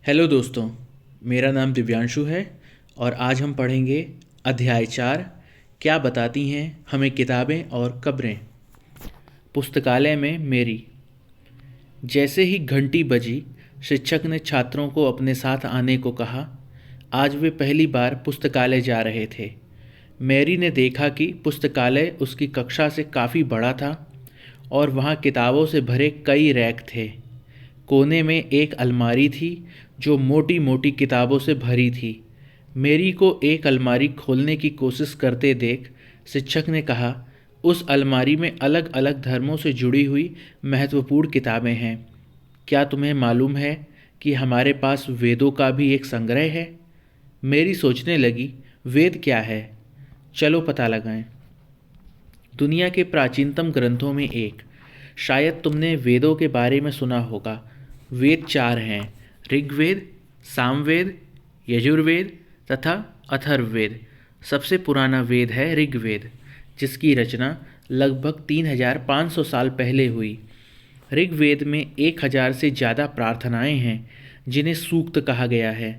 Hello दोस्तों, मेरा नाम दिव्यांशु है और आज हम पढ़ेंगे अध्याय 4। क्या बताती हैं हमें किताबें और कब्रें। पुस्तकालय में मेरी। जैसे ही घंटी बजी, शिक्षक ने छात्रों को अपने साथ आने को कहा। आज वे पहली बार पुस्तकालय जा रहे थे। मैरी ने देखा कि पुस्तकालय उसकी कक्षा से काफ़ी बड़ा था और वहाँ किताबों से भरे कई रैक थे। कोने में एक अलमारी थी जो मोटी मोटी किताबों से भरी थी। मेरी को एक अलमारी खोलने की कोशिश करते देख शिक्षक ने कहा, उस अलमारी में अलग अलग धर्मों से जुड़ी हुई महत्वपूर्ण किताबें हैं। क्या तुम्हें मालूम है कि हमारे पास वेदों का भी एक संग्रह है। मेरी सोचने लगी, वेद क्या है, चलो पता लगाएं। दुनिया के प्राचीनतम ग्रंथों में एक। शायद तुमने वेदों के बारे में सुना होगा। वेद चार हैं: ऋग्वेद, सामवेद, यजुर्वेद तथा अथर्ववेद। सबसे पुराना वेद है ऋग्वेद, जिसकी रचना लगभग 3500 साल पहले हुई। ऋग्वेद में 1000 से ज़्यादा प्रार्थनाएं हैं जिन्हें सूक्त कहा गया है।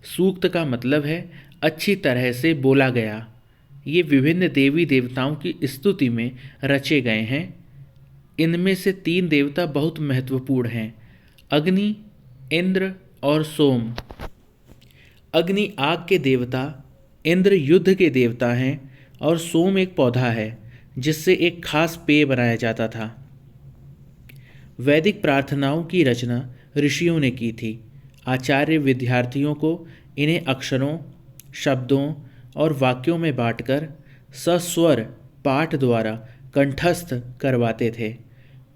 सूक्त का मतलब है अच्छी तरह से बोला गया। ये विभिन्न देवी देवताओं की स्तुति में रचे गए हैं। इनमें से 3 देवता बहुत महत्वपूर्ण हैं: अग्नि, इंद्र और सोम। अग्नि आग के देवता, इंद्र युद्ध के देवता हैं और सोम एक पौधा है जिससे एक खास पेय बनाया जाता था। वैदिक प्रार्थनाओं की रचना ऋषियों ने की थी। आचार्य विद्यार्थियों को इन्हें अक्षरों, शब्दों और वाक्यों में बांटकर सस्वर पाठ द्वारा कंठस्थ करवाते थे।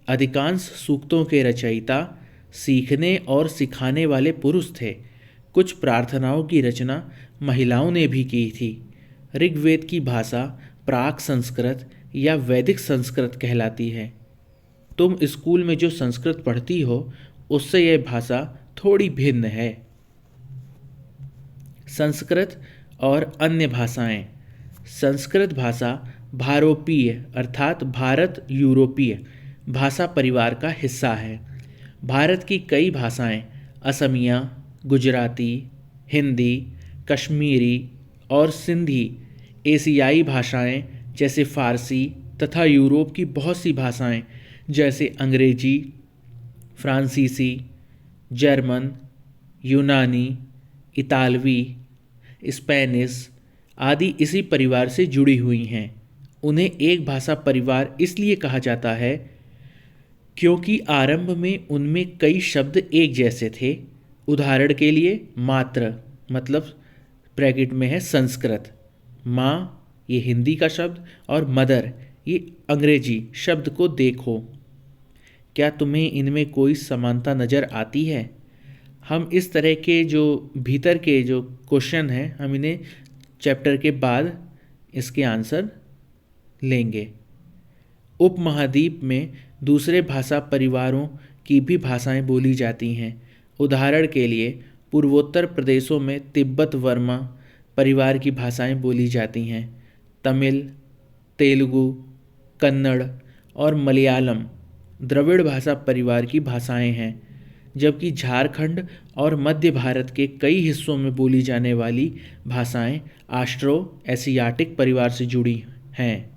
अधिकांश सूक्तों के रचयिता सीखने और सिखाने वाले पुरुष थे। कुछ प्रार्थनाओं की रचना महिलाओं ने भी की थी। ऋग्वेद की भाषा प्राक संस्कृत या वैदिक संस्कृत कहलाती है। तुम स्कूल में जो संस्कृत पढ़ती हो उससे यह भाषा थोड़ी भिन्न है। संस्कृत और अन्य भाषाएं। संस्कृत भाषा भारोपीय अर्थात भारत यूरोपीय भाषा परिवार का हिस्सा है। भारत की कई भाषाएं असमिया, गुजराती, हिंदी, कश्मीरी और सिंधी एशियाई भाषाएं जैसे फ़ारसी तथा यूरोप की बहुत सी भाषाएं जैसे अंग्रेजी, फ्रांसीसी, जर्मन, यूनानी, इतालवी, स्पेनिश आदि इसी परिवार से जुड़ी हुई हैं। उन्हें एक भाषा परिवार इसलिए कहा जाता है क्योंकि आरंभ में उनमें कई शब्द एक जैसे थे। उदाहरण के लिए मात्र मतलब ब्रैकेट में है संस्कृत, माँ ये हिंदी का शब्द और मदर ये अंग्रेजी शब्द को देखो। क्या तुम्हें इनमें कोई समानता नज़र आती है? हम इस तरह के जो भीतर के जो क्वेश्चन हैं हम इन्हें चैप्टर के बाद इसके आंसर लेंगे। उपमहाद्वीप में दूसरे भाषा परिवारों की भी भाषाएं बोली जाती हैं। उदाहरण के लिए पूर्वोत्तर प्रदेशों में तिब्बत वर्मा परिवार की भाषाएं बोली जाती हैं। तमिल, तेलुगु, कन्नड़ और मलयालम द्रविड़ भाषा परिवार की भाषाएं हैं, जबकि झारखंड और मध्य भारत के कई हिस्सों में बोली जाने वाली भाषाएं ऑस्ट्रो एशियाटिक परिवार से जुड़ी हैं।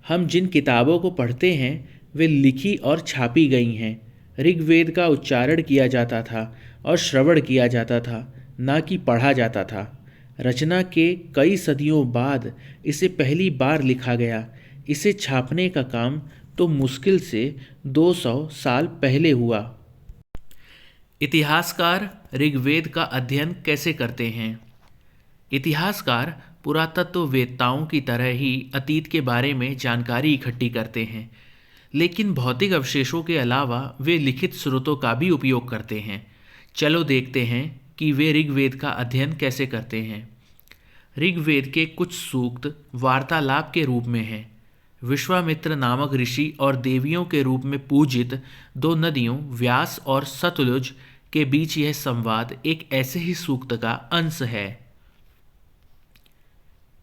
हम जिन किताबों को पढ़ते हैं वे लिखी और छापी गई हैं। ऋग्वेद का उच्चारण किया जाता था और श्रवण किया जाता था, ना कि पढ़ा जाता था। रचना के कई सदियों बाद इसे पहली बार लिखा गया। इसे छापने का काम तो मुश्किल से 200 साल पहले हुआ। इतिहासकार ऋग्वेद का अध्ययन कैसे करते हैं? इतिहासकार पुरातत्ववेत्ताओं की तरह ही अतीत के बारे में जानकारी इकट्ठी करते हैं, लेकिन भौतिक अवशेषों के अलावा वे लिखित स्रोतों का भी उपयोग करते हैं। चलो देखते हैं कि वे ऋग्वेद का अध्ययन कैसे करते हैं। ऋग्वेद के कुछ सूक्त वार्तालाप के रूप में हैं। विश्वामित्र नामक ऋषि और देवियों के रूप में पूजित 2 नदियों व्यास और सतलुज के बीच यह संवाद एक ऐसे ही सूक्त का अंश है।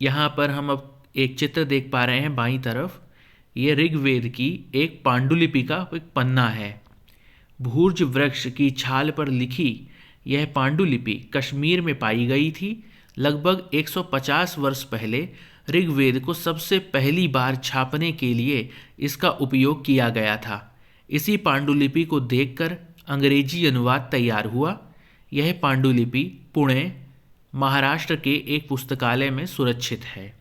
यहाँ पर हम अब एक चित्र देख पा रहे हैं बाईं तरफ। ये ऋग्वेद की एक पांडुलिपि का एक पन्ना है। भूर्ज वृक्ष की छाल पर लिखी यह पांडुलिपि कश्मीर में पाई गई थी। लगभग 150 वर्ष पहले ऋग्वेद को सबसे पहली बार छापने के लिए इसका उपयोग किया गया था। इसी पांडुलिपि को देखकर अंग्रेजी अनुवाद तैयार हुआ। यह पांडुलिपि पुणे, महाराष्ट्र के एक पुस्तकालय में सुरक्षित है।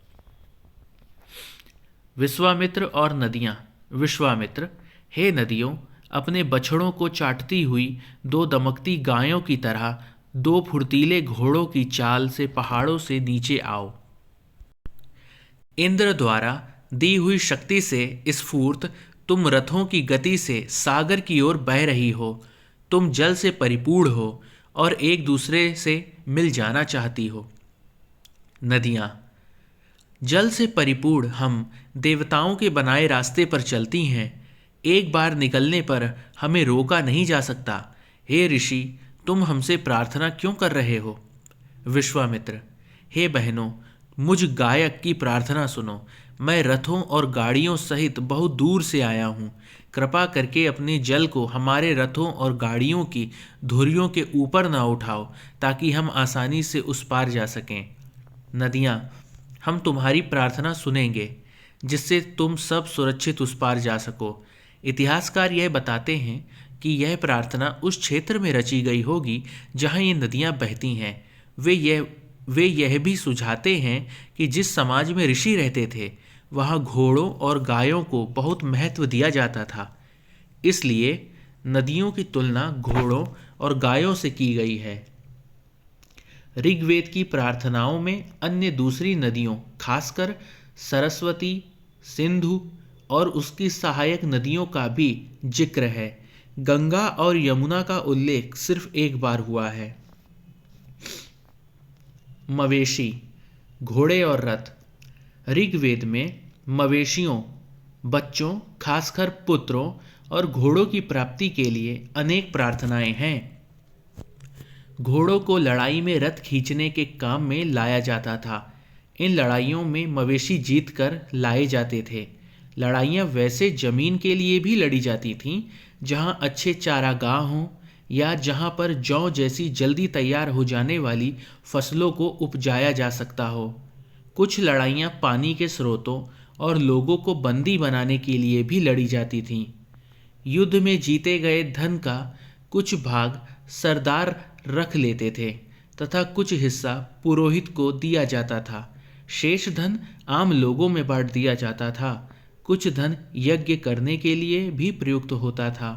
विश्वामित्र और नदियाँ। विश्वामित्र, हे नदियों, अपने बछड़ों को चाटती हुई दो दमकती गायों की तरह दो फुर्तीले घोड़ों की चाल से पहाड़ों से नीचे आओ। इंद्र द्वारा दी हुई शक्ति से स्फूर्त तुम रथों की गति से सागर की ओर बह रही हो। तुम जल से परिपूर्ण हो और एक दूसरे से मिल जाना चाहती हो। नदियाँ, जल से परिपूर्ण हम देवताओं के बनाए रास्ते पर चलती हैं। एक बार निकलने पर हमें रोका नहीं जा सकता। हे ऋषि, तुम हमसे प्रार्थना क्यों कर रहे हो? विश्वामित्र, हे बहनों, मुझ गायक की प्रार्थना सुनो। मैं रथों और गाड़ियों सहित बहुत दूर से आया हूँ। कृपा करके अपने जल को हमारे रथों और गाड़ियों की धुरियों के ऊपर न उठाओ, ताकि हम आसानी से उस पार जा सकें। नदियाँ, हम तुम्हारी प्रार्थना सुनेंगे, जिससे तुम सब सुरक्षित उस पार जा सको। इतिहासकार यह बताते हैं कि यह प्रार्थना उस क्षेत्र में रची गई होगी जहाँ ये नदियाँ बहती हैं। वे यह भी सुझाते हैं कि जिस समाज में ऋषि रहते थे वहाँ घोड़ों और गायों को बहुत महत्व दिया जाता था। इसलिए नदियों की तुलना घोड़ों और गायों से की गई है। ऋग्वेद की प्रार्थनाओं में अन्य दूसरी नदियों, खासकर सरस्वती, सिंधु और उसकी सहायक नदियों का भी जिक्र है। गंगा और यमुना का उल्लेख सिर्फ एक बार हुआ है। मवेशी, घोड़े और रथ। ऋग्वेद में मवेशियों, बच्चों, खासकर पुत्रों और घोड़ों की प्राप्ति के लिए अनेक प्रार्थनाएं हैं। घोड़ों को लड़ाई में रथ खींचने के काम में लाया जाता था। इन लड़ाइयों में मवेशी जीतकर लाए जाते थे। लड़ाइयाँ वैसे जमीन के लिए भी लड़ी जाती थीं जहाँ अच्छे चारागाह हों या जहाँ पर जौ जैसी जल्दी तैयार हो जाने वाली फसलों को उपजाया जा सकता हो। कुछ लड़ाइयाँ पानी के स्रोतों और लोगों को बंदी बनाने के लिए भी लड़ी जाती थीं। युद्ध में जीते गए धन का कुछ भाग सरदार रख लेते थे तथा कुछ हिस्सा पुरोहित को दिया जाता था। शेष धन आम लोगों में बांट दिया जाता था। कुछ धन यज्ञ करने के लिए भी प्रयुक्त होता था।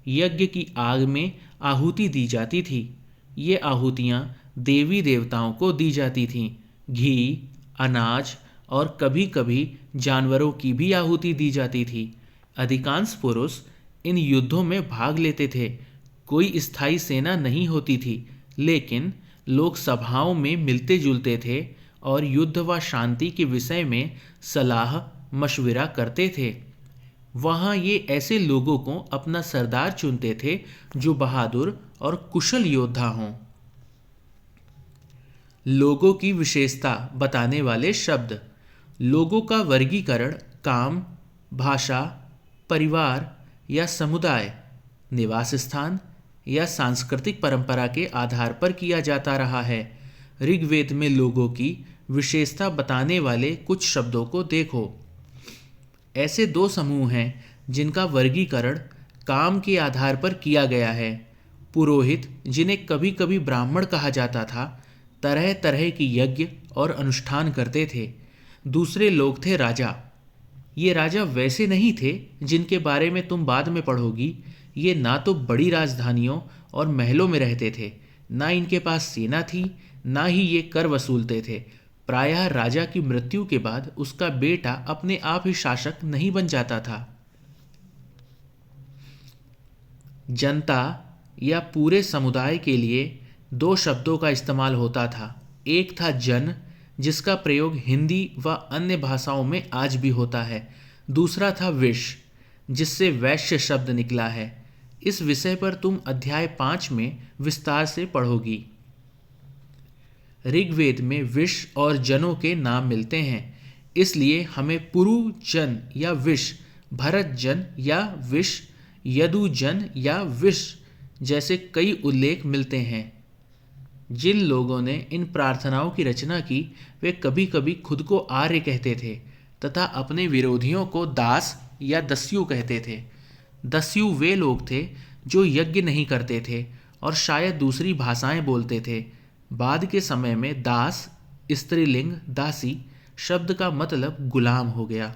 यज्ञ की आग में आहुति दी जाती थी। ये आहुतियाँ देवी देवताओं को दी जाती थीं। घी, अनाज और कभी कभी जानवरों की भी आहुति दी जाती थी। अधिकांश पुरुष इन युद्धों में भाग लेते थे। कोई स्थायी सेना नहीं होती थी, लेकिन लोग सभाओं में मिलते जुलते थे और युद्ध व शांति के विषय में सलाह मशविरा करते थे। वहाँ ये ऐसे लोगों को अपना सरदार चुनते थे जो बहादुर और कुशल योद्धा हों। लोगों की विशेषता बताने वाले शब्द। लोगों का वर्गीकरण काम, भाषा, परिवार या समुदाय, निवास स्थान या सांस्कृतिक परंपरा के आधार पर किया जाता रहा है। ऋग्वेद में लोगों की विशेषता बताने वाले कुछ शब्दों को देखो। ऐसे दो समूह हैं जिनका वर्गीकरण काम के आधार पर किया गया है। पुरोहित, जिन्हें कभी कभी ब्राह्मण कहा जाता था, तरह तरह की यज्ञ और अनुष्ठान करते थे। दूसरे लोग थे राजा। ये राजा वैसे नहीं थे जिनके बारे में तुम बाद में पढ़ोगी। ये ना तो बड़ी राजधानियों और महलों में रहते थे, ना इनके पास सेना थी, ना ही ये कर वसूलते थे। प्रायः राजा की मृत्यु के बाद उसका बेटा अपने आप ही शासक नहीं बन जाता था। जनता या पूरे समुदाय के लिए दो शब्दों का इस्तेमाल होता था। एक था जन, जिसका प्रयोग हिंदी व अन्य भाषाओं में आज भी होता है। दूसरा था विश, जिससे वैश्य शब्द निकला है। इस विषय पर तुम अध्याय 5 में विस्तार से पढ़ोगी। ऋग्वेद में विश और जनों के नाम मिलते हैं, इसलिए हमें पुरु जन या विश, भरत जन या विश यदुजन या विष जैसे कई उल्लेख मिलते हैं। जिन लोगों ने इन प्रार्थनाओं की रचना की वे कभी कभी खुद को आर्य कहते थे तथा अपने विरोधियों को दास या दस्यु कहते थे। दस्यु वे लोग थे जो यज्ञ नहीं करते थे और शायद दूसरी भाषाएं बोलते थे। बाद के समय में दास स्त्रीलिंग दासी शब्द का मतलब गुलाम हो गया।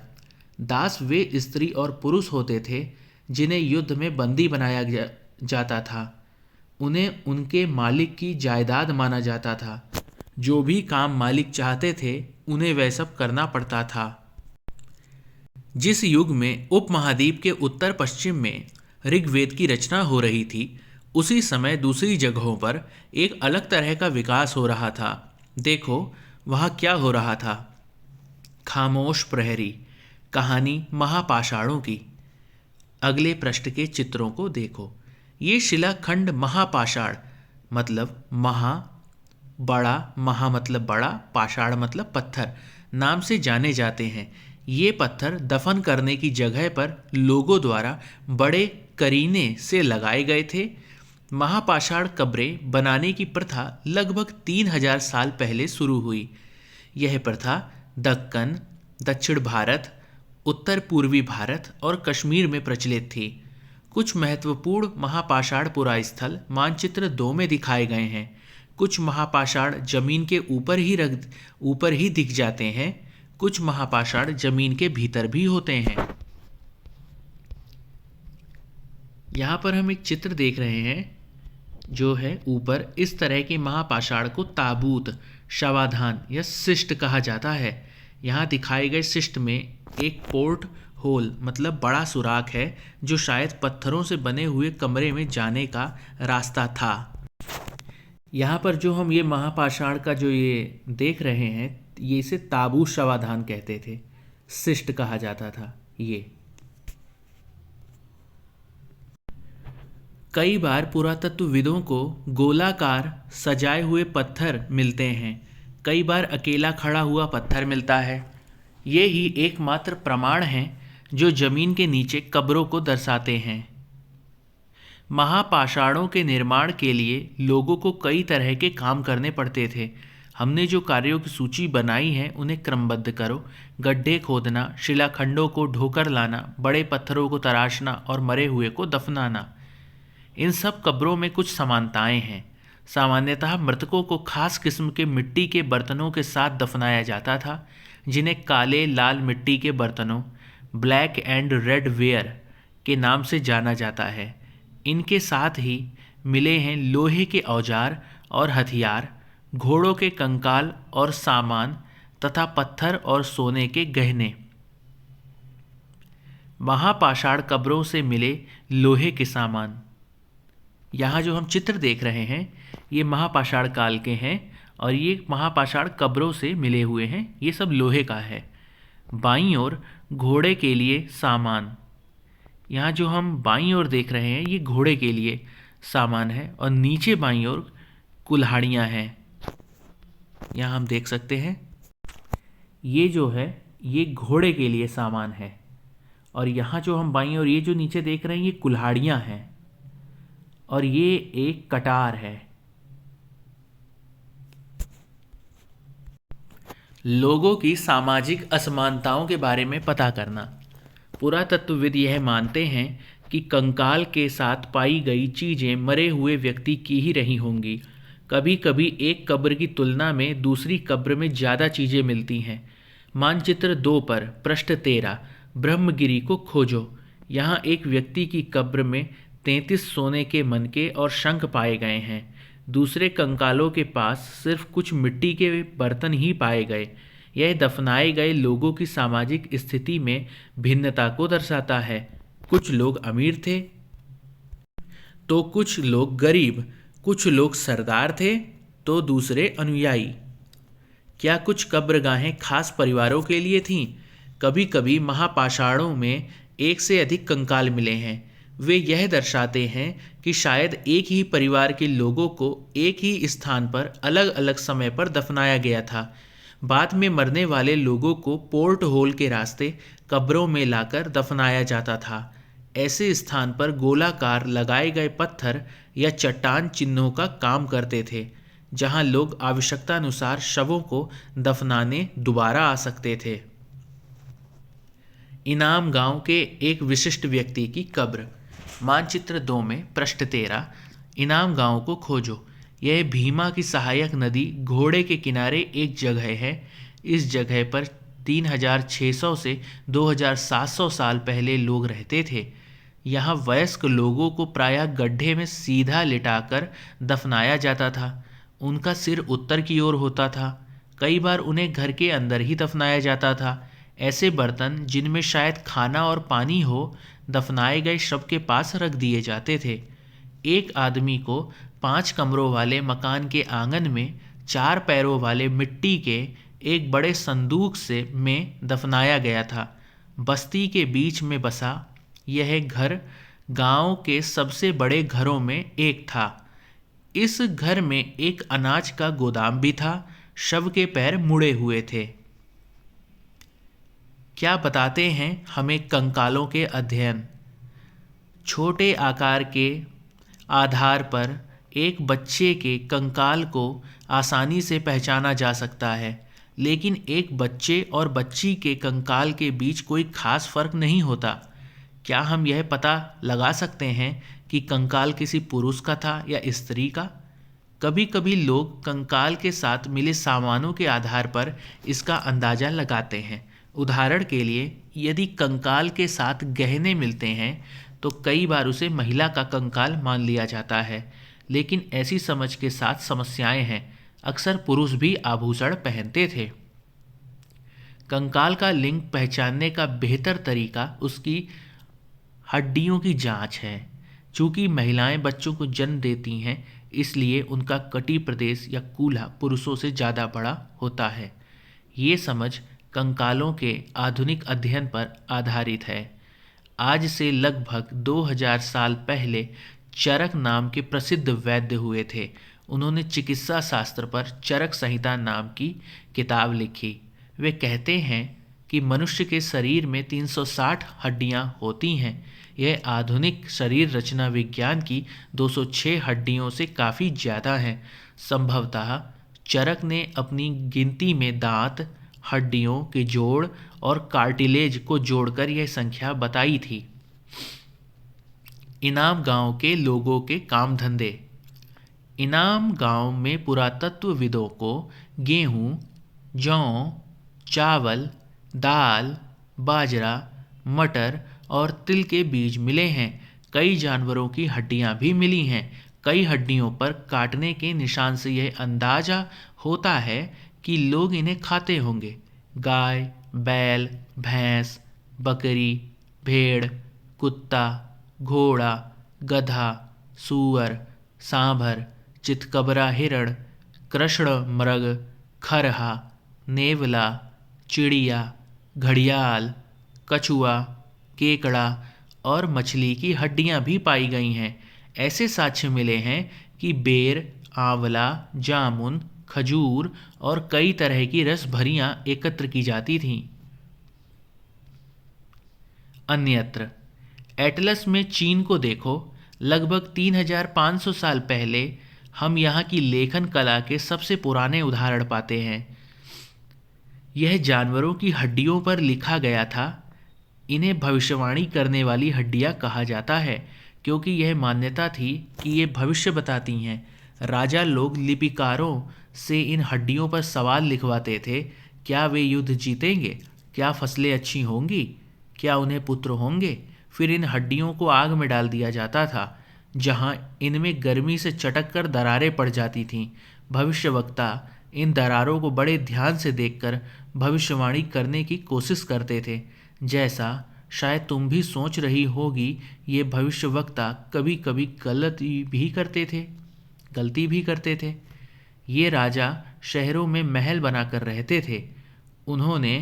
दास वे स्त्री और पुरुष होते थे जिन्हें युद्ध में बंदी बनाया जाता था। उन्हें उनके मालिक की जायदाद माना जाता था। जो भी काम मालिक चाहते थे उन्हें वह सब करना पड़ता था। जिस युग में उपमहाद्वीप के उत्तर पश्चिम में ऋग्वेद की रचना हो रही थी उसी समय दूसरी जगहों पर एक अलग तरह का विकास हो रहा था। देखो वहाँ क्या हो रहा था। खामोश प्रहरी, कहानी महापाषाणों की। अगले पृष्ठ के चित्रों को देखो। ये शिलाखंड महापाषाण मतलब महा, बड़ा, महा मतलब बड़ा, पाषाण मतलब पत्थर नाम से जाने जाते हैं। ये पत्थर दफन करने की जगह पर लोगों द्वारा बड़े करीने से लगाए गए थे। महापाषाण कब्रें बनाने की प्रथा लगभग 3000 साल पहले शुरू हुई। यह प्रथा दक्कन, दक्षिण भारत, उत्तर पूर्वी भारत और कश्मीर में प्रचलित थी। कुछ महत्वपूर्ण महापाषाण पुरास्थल मानचित्र 2 में दिखाए गए हैं। कुछ महापाषाण जमीन के ऊपर ही दिख जाते हैं। कुछ महापाषाण जमीन के भीतर भी होते हैं। यहाँ पर हम एक चित्र देख रहे हैं जो है ऊपर। इस तरह के महापाषाण को ताबूत, शवाधान या शिष्ट कहा जाता है। यहाँ दिखाए गए शिष्ट में एक पोर्ट होल मतलब बड़ा सुराख है जो शायद पत्थरों से बने हुए कमरे में जाने का रास्ता था। यहाँ पर जो हम ये महापाषाण का जो ये देख रहे हैं ये इसे ताबूत शवाधान कहते थे, शिष्ट कहा जाता था। ये कई बार पुरातत्वविदों को गोलाकार सजाए हुए पत्थर मिलते हैं। कई बार अकेला खड़ा हुआ पत्थर मिलता है। ये ही एकमात्र प्रमाण हैं जो जमीन के नीचे कब्रों को दर्शाते हैं। महापाषाणों के निर्माण के लिए लोगों को कई तरह के काम करने पड़ते थे। हमने जो कार्यों की सूची बनाई है उन्हें क्रमबद्ध करो। गड्ढे खोदना, शिलाखंडों को ढोकर लाना, बड़े पत्थरों को तराशना और मरे हुए को दफनाना। इन सब कब्रों में कुछ समानताएं हैं। सामान्यतः मृतकों को खास किस्म के मिट्टी के बर्तनों के साथ दफनाया जाता था जिन्हें काले लाल मिट्टी के बर्तनों, ब्लैक एंड रेड वेयर के नाम से जाना जाता है। इनके साथ ही मिले हैं लोहे के औजार और हथियार, घोड़ों के कंकाल और सामान तथा पत्थर और सोने के गहने। महापाषाण कब्रों से मिले लोहे के सामान। यहाँ जो हम चित्र देख रहे हैं ये महापाषाण काल के हैं और ये महापाषाण कब्रों से मिले हुए हैं। ये सब लोहे का है। बाईं ओर घोड़े के लिए सामान। यहाँ जो हम बाईं ओर देख रहे हैं ये घोड़े के लिए सामान है और नीचे बाईं ओर कुल्हाड़ियाँ हैं। यहाँ हम देख सकते हैं ये जो है ये घोड़े के लिए सामान है और यहाँ जो हम बाईं ओर ये जो नीचे देख रहे हैं ये कुल्हाड़ियाँ हैं और ये एक कटार है। लोगों की सामाजिक असमानताओं के बारे में पता करना। पुरातत्वविद यह मानते हैं कि कंकाल के साथ पाई गई चीज़ें मरे हुए व्यक्ति की ही रही होंगी। कभी कभी एक कब्र की तुलना में दूसरी कब्र में ज़्यादा चीज़ें मिलती हैं। मानचित्र 2 पर पृष्ठ 13 ब्रह्मगिरी को खोजो। यहाँ एक व्यक्ति की कब्र में 33 सोने के मनके और शंख पाए गए हैं। दूसरे कंकालों के पास सिर्फ कुछ मिट्टी के बर्तन ही पाए गए। यह दफनाए गए लोगों की सामाजिक स्थिति में भिन्नता को दर्शाता है। कुछ लोग अमीर थे तो कुछ लोग गरीब, कुछ लोग सरदार थे तो दूसरे अनुयायी। क्या कुछ कब्रगाहें खास परिवारों के लिए थीं? कभी कभी महापाषाणों में एक से अधिक कंकाल मिले हैं। वे यह दर्शाते हैं कि शायद एक ही परिवार के लोगों को एक ही स्थान पर अलग अलग समय पर दफनाया गया था। बाद में मरने वाले लोगों को पोर्ट होल के रास्ते कब्रों में लाकर दफनाया जाता था। ऐसे स्थान पर गोलाकार लगाए गए पत्थर या चट्टान चिन्हों का काम करते थे, जहां लोग आवश्यकतानुसार शवों को दफनाने दोबारा आ सकते थे। इनाम गांव के एक विशिष्ट व्यक्ति की कब्र। मानचित्र 2 में पृष्ठ 13। इनाम गांव को खोजो। यह भीमा की सहायक नदी घोड़े के किनारे एक जगह है। इस जगह पर 3600 से 2700 साल पहले लोग रहते थे। यहाँ वयस्क लोगों को प्रायः गड्ढे में सीधा लिटाकर दफनाया जाता था। उनका सिर उत्तर की ओर होता था। कई बार उन्हें घर के अंदर ही दफनाया जाता था। ऐसे बर्तन जिनमें शायद खाना और पानी हो, दफनाए गए शव के पास रख दिए जाते थे। एक आदमी को 5 कमरों वाले मकान के आंगन में 4 पैरों वाले मिट्टी के एक बड़े संदूक में दफनाया गया था। बस्ती के बीच में बसा यह घर गांव के सबसे बड़े घरों में एक था। इस घर में एक अनाज का गोदाम भी था। शव के पैर मुड़े हुए थे। क्या बताते हैं हमें कंकालों के अध्ययन? छोटे आकार के आधार पर एक बच्चे के कंकाल को आसानी से पहचाना जा सकता है, लेकिन एक बच्चे और बच्ची के कंकाल के बीच कोई खास फर्क नहीं होता। क्या हम यह पता लगा सकते हैं कि कंकाल किसी पुरुष का था या स्त्री का? कभी कभी लोग कंकाल के साथ मिले सामानों के आधार पर इसका अंदाज़ा लगाते हैं। उदाहरण के लिए, यदि कंकाल के साथ गहने मिलते हैं तो कई बार उसे महिला का कंकाल मान लिया जाता है, लेकिन ऐसी समझ के साथ समस्याएं हैं। अक्सर पुरुष भी आभूषण पहनते थे। कंकाल का लिंग पहचानने का बेहतर तरीका उसकी हड्डियों की जांच है। चूँकि महिलाएं बच्चों को जन्म देती हैं, इसलिए उनका कटी प्रदेश या कूल्हा पुरुषों से ज़्यादा बड़ा होता है। ये समझ कंकालों के आधुनिक अध्ययन पर आधारित है। आज से लगभग 2000 साल पहले चरक नाम के प्रसिद्ध वैद्य हुए थे। उन्होंने चिकित्सा शास्त्र पर चरक संहिता नाम की किताब लिखी। वे कहते हैं कि मनुष्य के शरीर में 360 हड्डियां होती हैं। यह आधुनिक शरीर रचना विज्ञान की 206 हड्डियों से काफ़ी ज़्यादा है। संभवतः चरक ने अपनी गिनती में दांत, हड्डियों के जोड़ और कार्टिलेज को जोड़कर यह संख्या बताई थी। इनाम गांव के लोगों के काम धंधे। इनाम गांव में पुरातत्वविदों को गेहूं, जौ, चावल, दाल, बाजरा, मटर और तिल के बीज मिले हैं। कई जानवरों की हड्डियां भी मिली हैं। कई हड्डियों पर काटने के निशान से यह अंदाजा होता है कि लोग इन्हें खाते होंगे। गाय, बैल, भैंस, बकरी, भेड़, कुत्ता, घोड़ा, गधा, सूअर, सांभर, चितकबरा हिरण, कृष्ण मृग, खरहा, नेवला, चिड़िया, घड़ियाल, कछुआ, केकड़ा और मछली की हड्डियां भी पाई गई हैं। ऐसे साक्ष्य मिले हैं कि बेर, आंवला, जामुन, खजूर और कई तरह की रस भरियां एकत्र की जाती थीं। अन्यत्र एटलस में चीन को देखो। लगभग 3500 साल पहले हम यहाँ की लेखन कला के सबसे पुराने उदाहरण पाते हैं। यह जानवरों की हड्डियों पर लिखा गया था। इन्हें भविष्यवाणी करने वाली हड्डियाँ कहा जाता है, क्योंकि यह मान्यता थी कि ये भविष्य बताती हैं। राजा लोग लिपिकारों से इन हड्डियों पर सवाल लिखवाते थे। क्या वे युद्ध जीतेंगे? क्या फसलें अच्छी होंगी? क्या उन्हें पुत्र होंगे? फिर इन हड्डियों को आग में डाल दिया जाता था, जहां इनमें गर्मी से चटक कर दरारें पड़ जाती थीं। भविष्यवक्ता इन दरारों को बड़े ध्यान से देखकर भविष्यवाणी करने की कोशिश करते थे। जैसा शायद तुम भी सोच रही होगी, ये भविष्यवक्ता कभी कभी गलती भी करते थे। ये राजा शहरों में महल बनाकर रहते थे। उन्होंने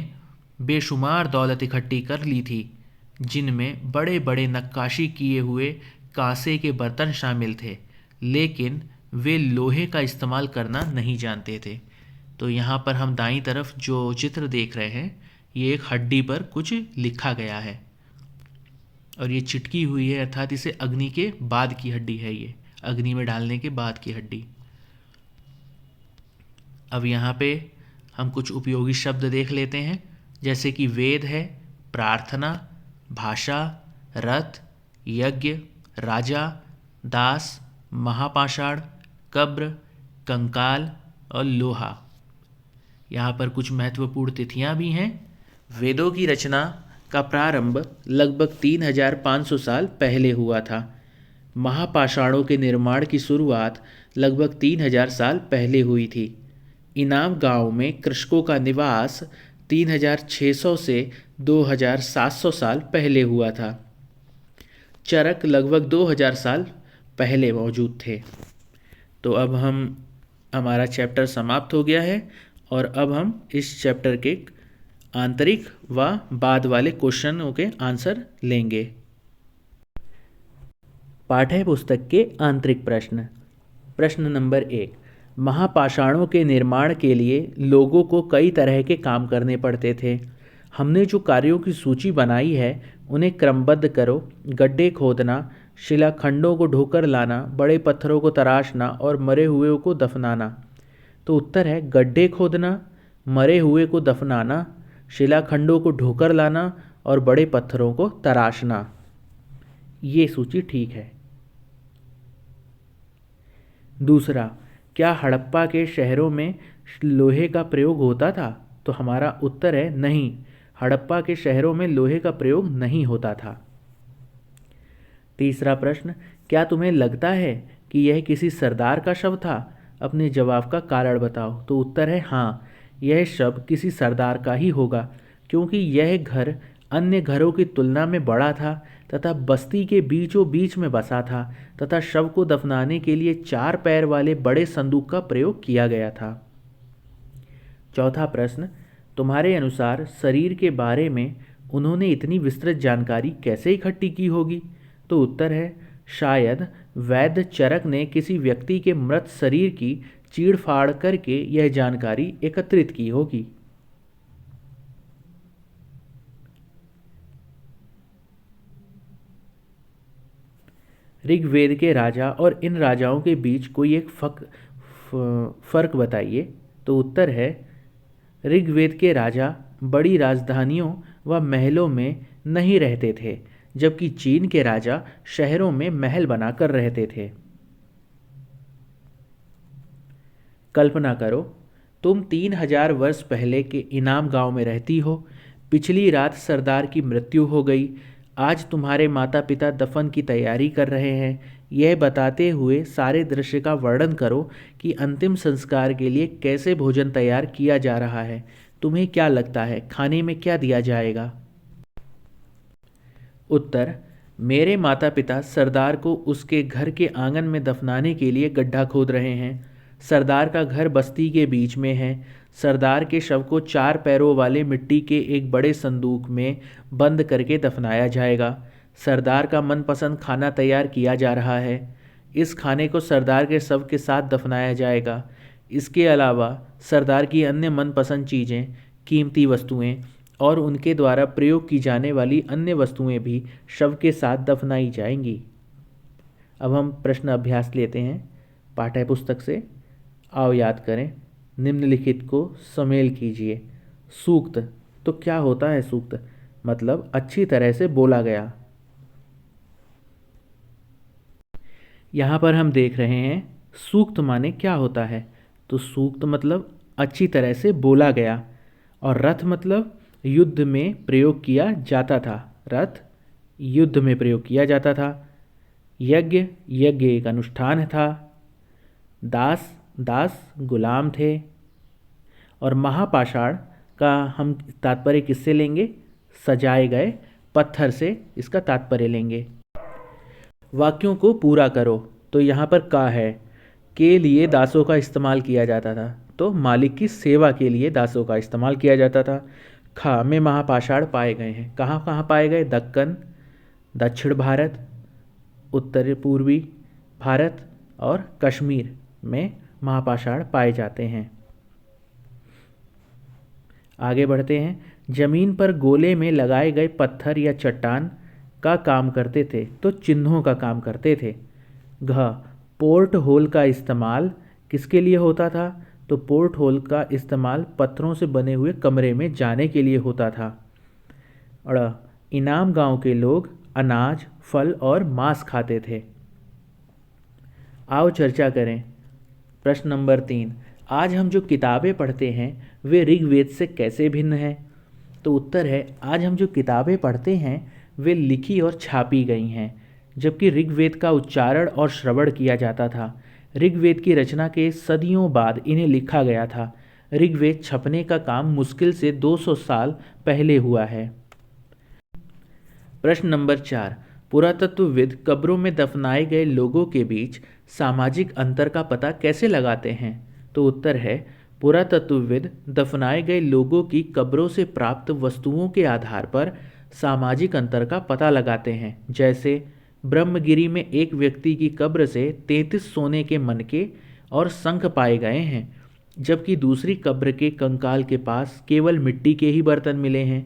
बेशुमार दौलत इकट्ठी कर ली थी, जिनमें बड़े बड़े नक्काशी किए हुए कांसे के बर्तन शामिल थे, लेकिन वे लोहे का इस्तेमाल करना नहीं जानते थे। तो यहाँ पर हम दाईं तरफ जो चित्र देख रहे हैं, ये एक हड्डी पर कुछ लिखा गया है। और ये चिटकी हुई है, अर्थात इसे अग्नि के बाद की हड्डी है, ये अग्नि में डालने के बाद की हड्डी। अब यहाँ पे हम कुछ उपयोगी शब्द देख लेते हैं, जैसे कि वेद है, प्रार्थना, भाषा, रथ, यज्ञ, राजा, दास, महापाषाण, कब्र, कंकाल और लोहा। यहाँ पर कुछ महत्वपूर्ण तिथियाँ भी हैं। वेदों की रचना का प्रारंभ लगभग 3500 साल पहले हुआ था। महापाषाणों के निर्माण की शुरुआत लगभग 3000 साल पहले हुई थी। इनाम गांव में कृषकों का निवास 3600 से 2700 साल पहले हुआ था। चरक लगभग 2000 साल पहले मौजूद थे। तो अब हमारा चैप्टर समाप्त हो गया है और अब हम इस चैप्टर के आंतरिक व बाद वाले क्वेश्चनों के आंसर लेंगे। पाठ्य पुस्तक के आंतरिक प्रश्न। प्रश्न नंबर 1। महापाषाणों के निर्माण के लिए लोगों को कई तरह के काम करने पड़ते थे। हमने जो कार्यों की सूची बनाई है उन्हें क्रमबद्ध करो। गड्ढे खोदना, शिलाखंडों को ढोकर लाना, बड़े पत्थरों को तराशना और मरे हुए को दफनाना। तो उत्तर है गड्ढे खोदना, मरे हुए को दफनाना, शिलाखंडों को ढोकर लाना और बड़े पत्थरों को तराशना। ये सूची ठीक है। दूसरा, क्या हड़प्पा के शहरों में लोहे का प्रयोग होता था? तो हमारा उत्तर है नहीं, हड़प्पा के शहरों में लोहे का प्रयोग नहीं होता था। तीसरा प्रश्न, क्या तुम्हें लगता है कि यह किसी सरदार का शव था? अपने जवाब का कारण बताओ। तो उत्तर है हाँ, यह शव किसी सरदार का ही होगा, क्योंकि यह घर अन्य घरों की तुलना में बड़ा था तथा बस्ती के बीचों बीच में बसा था तथा शव को दफनाने के लिए 4 पैर वाले बड़े संदूक का प्रयोग किया गया था। चौथा प्रश्न, तुम्हारे अनुसार शरीर के बारे में उन्होंने इतनी विस्तृत जानकारी कैसे इकट्ठी की होगी? तो उत्तर है शायद वैद्य चरक ने किसी व्यक्ति के मृत शरीर की चीड़ फाड़ करके यह जानकारी एकत्रित की होगी। ऋग्वेद के राजा और इन राजाओं के बीच कोई एक फर्क बताइए। तो उत्तर है ऋग्वेद के राजा बड़ी राजधानियों व महलों में नहीं रहते थे, जबकि चीन के राजा शहरों में महल बनाकर रहते थे। कल्पना करो, तुम 3000 वर्ष पहले के इनाम गांव में रहती हो। पिछली रात सरदार की मृत्यु हो गई। आज तुम्हारे माता पिता दफन की तैयारी कर रहे हैं। यह बताते हुए सारे दृश्य का वर्णन करो कि अंतिम संस्कार के लिए कैसे भोजन तैयार किया जा रहा है। तुम्हें क्या लगता है खाने में क्या दिया जाएगा? उत्तर, मेरे माता पिता सरदार को उसके घर के आंगन में दफनाने के लिए गड्ढा खोद रहे हैं। सरदार का घर बस्ती के बीच में है। सरदार के शव को 4 पैरों वाले मिट्टी के एक बड़े संदूक में बंद करके दफनाया जाएगा। सरदार का मनपसंद खाना तैयार किया जा रहा है। इस खाने को सरदार के शव के साथ दफनाया जाएगा। इसके अलावा सरदार की अन्य मनपसंद चीज़ें, कीमती वस्तुएं और उनके द्वारा प्रयोग की जाने वाली अन्य वस्तुएं भी शव के साथ दफनाई जाएंगी। अब हम प्रश्न अभ्यास लेते हैं पाठ्य पुस्तक से। आओ याद करें। निम्नलिखित को सम्मेल कीजिए। सूक्त, तो क्या होता है सूक्त? मतलब अच्छी तरह से बोला गया। यहाँ पर हम देख रहे हैं सूक्त माने क्या होता है। तो सूक्त मतलब अच्छी तरह से बोला गया। और रथ मतलब युद्ध में प्रयोग किया जाता था। रथ युद्ध में प्रयोग किया जाता था। यज्ञ, यज्ञ एक अनुष्ठान था। दास, दास गुलाम थे। और महापाषाण का हम तात्पर्य किससे लेंगे? सजाए गए पत्थर से इसका तात्पर्य लेंगे। वाक्यों को पूरा करो। तो यहाँ पर का है के लिए दासों का इस्तेमाल किया जाता था। तो मालिक की सेवा के लिए दासों का इस्तेमाल किया जाता था। खा में महापाषाण पाए गए हैं। कहाँ कहाँ पाए गए? दक्कन, दक्षिण भारत, उत्तर पूर्वी भारत और कश्मीर में महापाषाण पाए जाते हैं। आगे बढ़ते हैं। जमीन पर गोले में लगाए गए पत्थर या चट्टान का काम करते थे तो चिन्हों का काम करते थे। घ पोर्ट होल का इस्तेमाल किसके लिए होता था? तो पोर्ट होल का इस्तेमाल पत्थरों से बने हुए कमरे में जाने के लिए होता था। ड़ इनाम गांव के लोग अनाज, फल और मांस खाते थे। आओ चर्चा करें। प्रश्न नंबर 3, आज हम जो किताबें पढ़ते हैं वे ऋग्वेद से कैसे भिन्न हैं? तो उत्तर है, आज हम जो किताबें पढ़ते हैं वे लिखी और छापी गई हैं, जबकि ऋग्वेद का उच्चारण और श्रवण किया जाता था। ऋग्वेद की रचना के सदियों बाद इन्हें लिखा गया था। ऋग्वेद छपने का काम मुश्किल से 200 साल पहले हुआ है। प्रश्न नंबर 4, पुरातत्वविद कब्रों में दफनाए गए लोगों के बीच सामाजिक अंतर का पता कैसे लगाते हैं? तो उत्तर है, पुरातत्वविद दफनाए गए लोगों की कब्रों से प्राप्त वस्तुओं के आधार पर सामाजिक अंतर का पता लगाते हैं। जैसे ब्रह्मगिरी में एक व्यक्ति की कब्र से 33 सोने के मनके और शंख पाए गए हैं, जबकि दूसरी कब्र के कंकाल के पास केवल मिट्टी के ही बर्तन मिले हैं।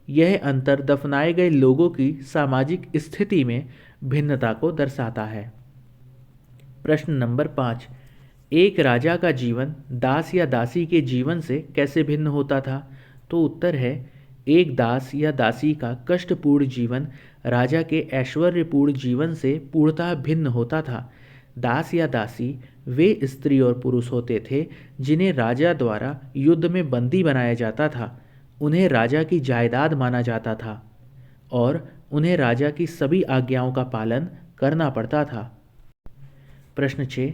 यह अंतर दफनाए गए लोगों की सामाजिक स्थिति में भिन्नता को दर्शाता है। प्रश्न नंबर 5, एक राजा का जीवन दास या दासी के जीवन से कैसे भिन्न होता था? तो उत्तर है, एक दास या दासी का कष्टपूर्ण जीवन राजा के ऐश्वर्यपूर्ण जीवन से पूर्णतः भिन्न होता था। दास या दासी वे स्त्री और पुरुष होते थे जिन्हें राजा द्वारा युद्ध में बंदी बनाया जाता था। उन्हें राजा की जायदाद माना जाता था और उन्हें राजा की सभी आज्ञाओं का पालन करना पड़ता था। प्रश्न 6,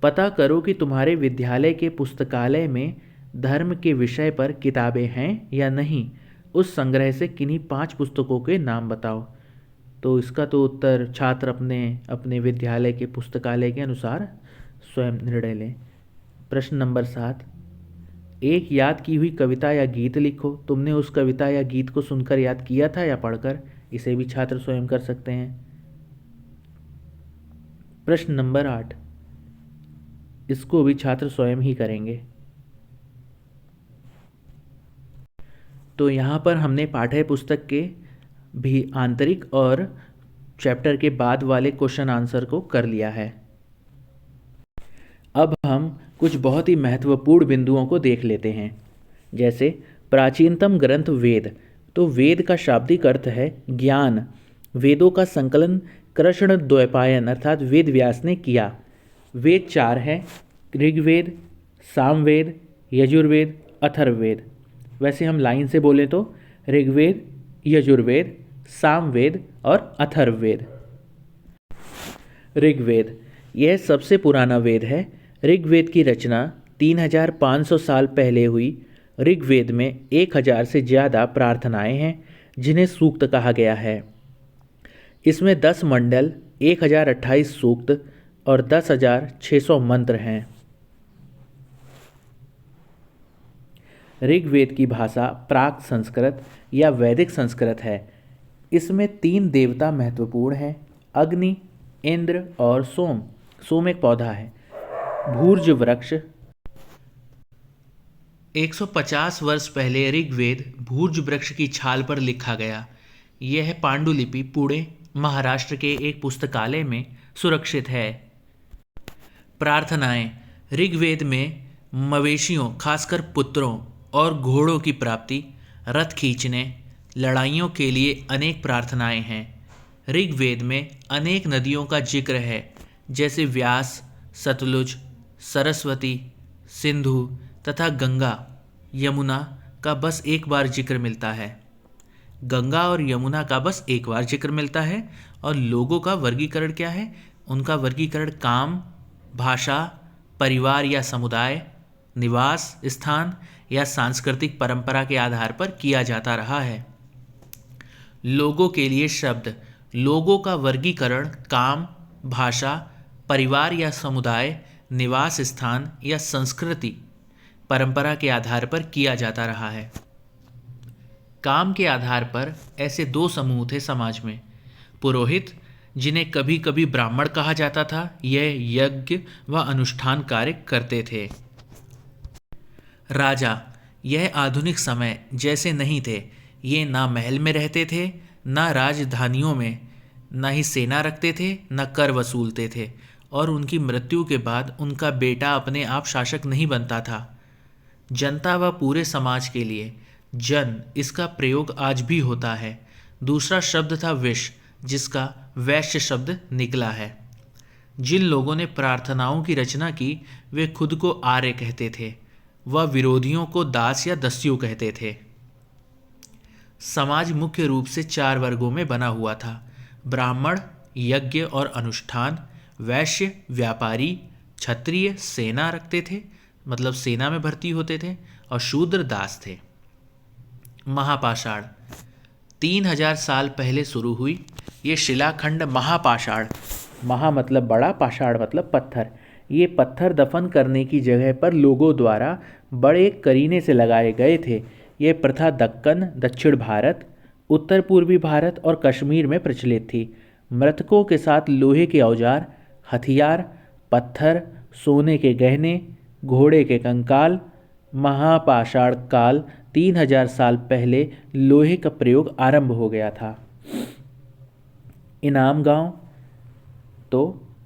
पता करो कि तुम्हारे विद्यालय के पुस्तकालय में धर्म के विषय पर किताबें हैं या नहीं। उस संग्रह से किन्हीं 5 पुस्तकों के नाम बताओ। तो इसका तो उत्तर छात्र अपने अपने विद्यालय के पुस्तकालय के अनुसार स्वयं निर्णय लें। प्रश्न नंबर 7, एक याद की हुई कविता या गीत लिखो। तुमने उस कविता या गीत को सुनकर याद किया था या पढ़कर? इसे भी छात्र स्वयं कर सकते हैं। प्रश्न नंबर 8, इसको भी छात्र स्वयं ही करेंगे। तो यहाँ पर हमने पाठ्य पुस्तक के भी आंतरिक और चैप्टर के बाद वाले क्वेश्चन आंसर को कर लिया है। अब हम कुछ बहुत ही महत्वपूर्ण बिंदुओं को देख लेते हैं। जैसे प्राचीनतम ग्रंथ वेद। तो वेद का शाब्दिक अर्थ है ज्ञान। वेदों का संकलन कृष्ण द्वैपायन अर्थात वेद व्यास ने किया। वेद 4 हैं, ऋग्वेद, सामवेद, यजुर्वेद, अथर्ववेद। वैसे हम लाइन से बोलें तो ऋग्वेद, यजुर्वेद, सामवेद और अथर्ववेद। ऋग्वेद यह सबसे पुराना वेद है। ऋग्वेद की रचना 3500 साल पहले हुई। ऋग्वेद में 1000 से ज़्यादा प्रार्थनाएं हैं जिन्हें सूक्त कहा गया है। इसमें 10 मंडल, 1028 सूक्त और 10,600 मंत्र हैं। ऋग्वेद की भाषा प्राक संस्कृत या वैदिक संस्कृत है। इसमें 3 देवता महत्वपूर्ण हैं, अग्नि, इंद्र और सोम। सोम एक पौधा है। भूर्ज वृक्ष। 150 वर्ष पहले ऋग्वेद भूर्ज वृक्ष की छाल पर लिखा गया। यह पांडुलिपि पुणे, महाराष्ट्र के एक पुस्तकालय में सुरक्षित है। प्रार्थनाएं। ऋग्वेद में मवेशियों खासकर पुत्रों और घोड़ों की प्राप्ति, रथ खींचने, लड़ाइयों के लिए अनेक प्रार्थनाएं हैं। ऋग्वेद में अनेक नदियों का जिक्र है, जैसे व्यास, सतलुज, सरस्वती, सिंधु तथा गंगा। यमुना का बस एक बार जिक्र मिलता है। गंगा और यमुना का बस एक बार जिक्र मिलता है। और लोगों का वर्गीकरण क्या है? उनका वर्गीकरण काम, भाषा, परिवार या समुदाय, निवास स्थान या सांस्कृतिक परंपरा के आधार पर किया जाता रहा है। लोगों के लिए शब्द। लोगों का वर्गीकरण काम, भाषा, परिवार या समुदाय, निवास स्थान या संस्कृति परंपरा के आधार पर किया जाता रहा है। काम के आधार पर ऐसे 2 समूह थे समाज में। पुरोहित, जिन्हें कभी कभी ब्राह्मण कहा जाता था, यह यज्ञ व अनुष्ठान कार्य करते थे। राजा, यह आधुनिक समय जैसे नहीं थे। ये ना महल में रहते थे ना राजधानियों में ना ही सेना रखते थे, न कर वसूलते थे, और उनकी मृत्यु के बाद उनका बेटा अपने आप शासक नहीं बनता था। जनता व पूरे समाज के लिए जन इसका प्रयोग आज भी होता है। दूसरा शब्द था विष, जिसका वैश्य शब्द निकला है। जिन लोगों ने प्रार्थनाओं की रचना की वे खुद को आर्य कहते थे, वह विरोधियों को दास या दस्यु कहते थे। समाज मुख्य रूप से 4 वर्गों में बना हुआ था: ब्राह्मण यज्ञ और अनुष्ठान, वैश्य व्यापारी, क्षत्रिय सेना रखते थे मतलब सेना में भर्ती होते थे, और शूद्र दास थे। महापाषाण 3000 साल पहले शुरू हुई। ये शिलाखंड महापाषाण, महा मतलब बड़ा, पाषाण मतलब पत्थर, ये पत्थर दफन करने की जगह पर लोगों द्वारा बड़े करीने से लगाए गए थे। ये प्रथा दक्कन, दक्षिण भारत, उत्तर पूर्वी भारत और कश्मीर में प्रचलित थी। मृतकों के साथ लोहे के औजार, हथियार, पत्थर, सोने के गहने, घोड़े के कंकाल। महापाषाण काल 3000 साल पहले लोहे का प्रयोग आरंभ हो गया था। इनाम गांव तो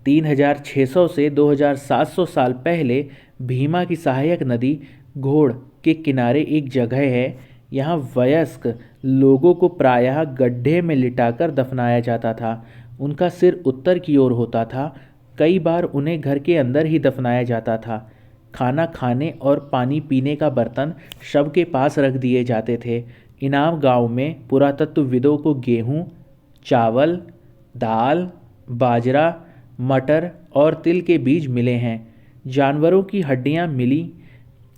3600 से 2700 साल पहले भीमा की सहायक नदी घोड़ के किनारे एक जगह है। यहाँ वयस्क लोगों को प्रायः गड्ढे में लिटाकर दफनाया जाता था। उनका सिर उत्तर की ओर होता था। कई बार उन्हें घर के अंदर ही दफनाया जाता था। खाना खाने और पानी पीने का बर्तन शव के पास रख दिए जाते थे। इनाम गांव में पुरातत्वविदों को गेहूँ, चावल, दाल, बाजरा, मटर और तिल के बीज मिले हैं। जानवरों की हड्डियां मिली।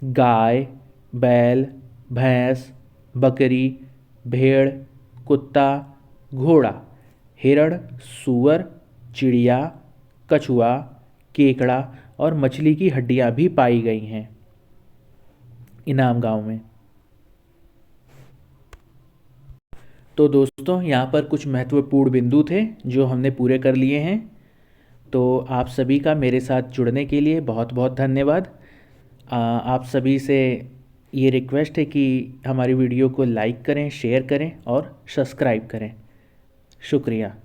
गाय, बैल, भैंस, बकरी, भेड़, कुत्ता, घोड़ा, हिरण, सूअर, चिड़िया, कछुआ, केकड़ा और मछली की हड्डियां भी पाई गई हैं इनाम गांव में। तो दोस्तों, यहाँ पर कुछ महत्वपूर्ण बिंदु थे जो हमने पूरे कर लिए हैं। तो आप सभी का मेरे साथ जुड़ने के लिए बहुत बहुत धन्यवाद। आप सभी से ये रिक्वेस्ट है कि हमारी वीडियो को लाइक करें, शेयर करें और सब्सक्राइब करें। शुक्रिया।